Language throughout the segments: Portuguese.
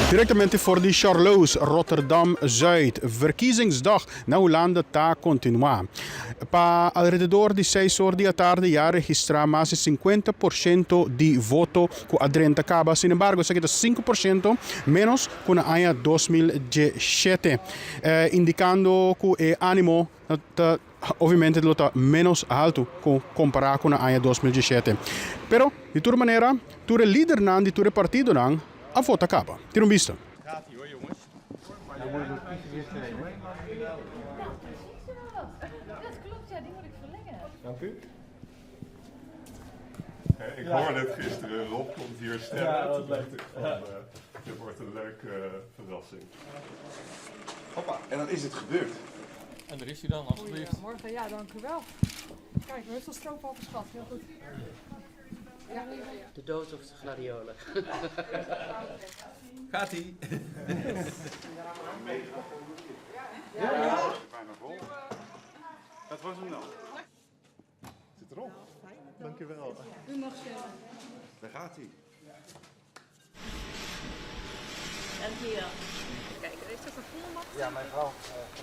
Diretamente voor die Charloes, Rotterdam-Zuid. Verkiezingsdag na Holanda está continuar. Para alrededor de 6 horas da tarde já registrar mais de 50% de voto com a Drenta Caba. Sin embargo, isso aqui é 5% menos com a ANHA 2017. Indicando que o ânimo ovviamente está menos alto comparado com a ANHA 2017. Pero, de toda maneira, tu é líder de tu partido a vota acaba. Tira vista. Gaat ie hoor, jongens. Dat klopt, ja, die moet ik verlengen. Dank u. Ik hoorde het gisteren, Rob komt hier stemmen. Ja, dat Toen leuk. dacht ik van, dit wordt een leuke verrassing. Hoppa, en dan is het gebeurd. En daar is hij dan, alsjeblieft. Goedemorgen, ja, dank u wel. Kijk, we hebben zo'n stroop al geschat, heel goed. Ja, De dood of de gladiolen? Gaat-ie. Bijna vol. Dat was hem dan. Zit erop. Dankjewel. u mag stemmen. Daar gaat hij. Dank je wel. Kijk, er is ook een volmacht. Ja, mijn vrouw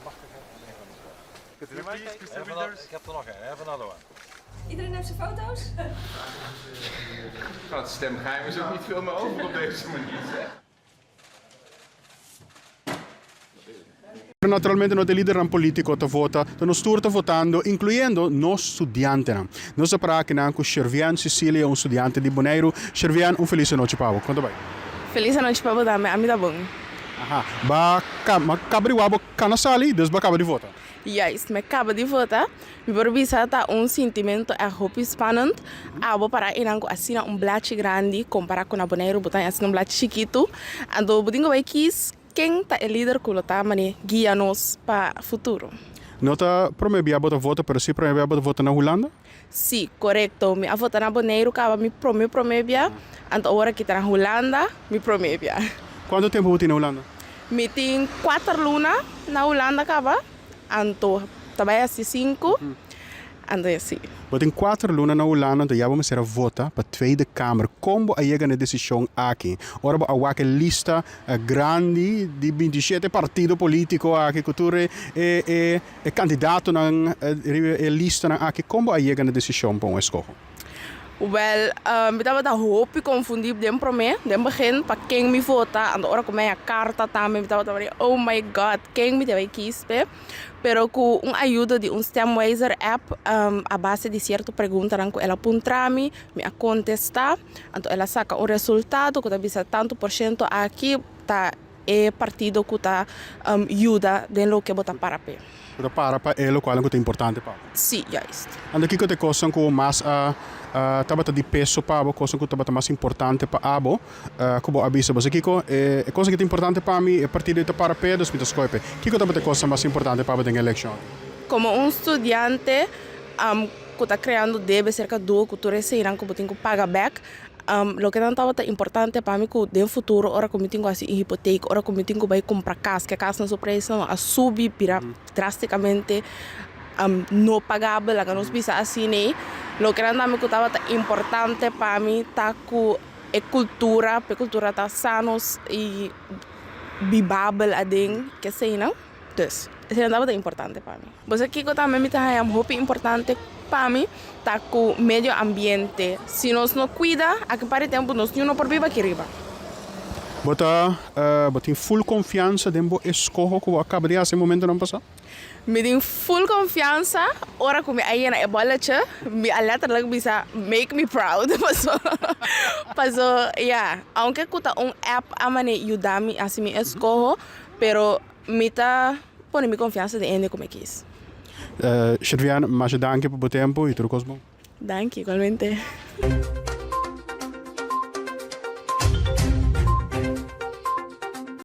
mag er geen van. Kunt u er maar kijken? Ik heb er nog een, even een one. Iedereen heeft zijn foto's? Het stemgeheim is ook niet veel meer over op deze manier. Naturalmente noi leader politico te vota, te nos turta votando, includendo nos studianti. Nos sapra che anche Shervian Cecilia, un studiante di Bonaire. Shervian, un felice noche Pavo. Quanto vai? Feliz noite para você, a mim tá bom. Aha. Ba cabri wabo canasali, dus ba cabri vota. Juist, me acaba de votar. Me provisa tá sentimento é hope spannend. Abo para inango assina blatt grande comparado com a Bonaire, botar assina blatt chiquito. Ando budingo vai quis quem tá líder que tá mane guia nos para futuro. Nota promebia bota vota, pero si promebia bota vota na Holanda? Sim, correto. Me a votar na Bonaire, acaba me promebia. Ando agora que tá na Holanda, me promebia. Quanto tempo você tem na Holanda? Me tem 4 lunas na Holanda, acaba. Ando trabalha assim 5. Ando assim. Wat in 4 luna na Holanda, então já vamos vota para a Tweede Kamer. Como a chega na decisão aqui? Ora, a wake lista grande de 27 partido político aqui, que tu é candidato na lista aqui. Como a chega na decisão para escolher? Wel, ik heb dat hoop ik confundir dem pro me, dem begin para quem me vota, and ora com a carta também, ik heb oh my god, quem me deve quispe, pero com ajuda de Stemwiser app, a base de certa pergunta, ranco ela puntrami, me a contestar, então ela saca resultado, que bisa tanto por cento aqui, tá é partido que tá ajuda de lo que bota para pé. Para ele, qual é importante para? Sim, já ist. Ando aqui que te coisas com mais tabata de peso para abo, coisa que tabata mais importante para abo, como avisa você Kiko, é coisa que é importante para mim, é partido de para pé, dos mitos coipe. Kiko tabata coisa mais importante para a eleição. Como estudante, que está criando deve cerca do cultura serão que tem que pagar back. Lo que tanto é importante para mim que no futuro, ora como tenho assim hipoteca, ora como tenho vai comprar casa, que a casa não preço a subir drasticamente, não pagável, lá que nós bisa assim, né? Lo que tanto é importante para mim tá com a cultura tá sanos e vivável adem, que sei não? Dus, isso é importante para mim. Você aqui também me tá muito importante para mim, tá com o meio ambiente. Se nós não cuida, aqui para tempo nós não por viva aqui riba. Botem full confiança dentro do escolho que acaba de fazer no momento não passar? Me tenho full confiança, ora como aí na bolecha, me alerta logo bisa make me proud. Paso, yeah, aunque kuta app amane ayuda-me assim me escolho, pero me tá põe minha confiança de ende como é que isso. Shervian, mas danke por o tempo e tudo cosmo. Danke, igualmente.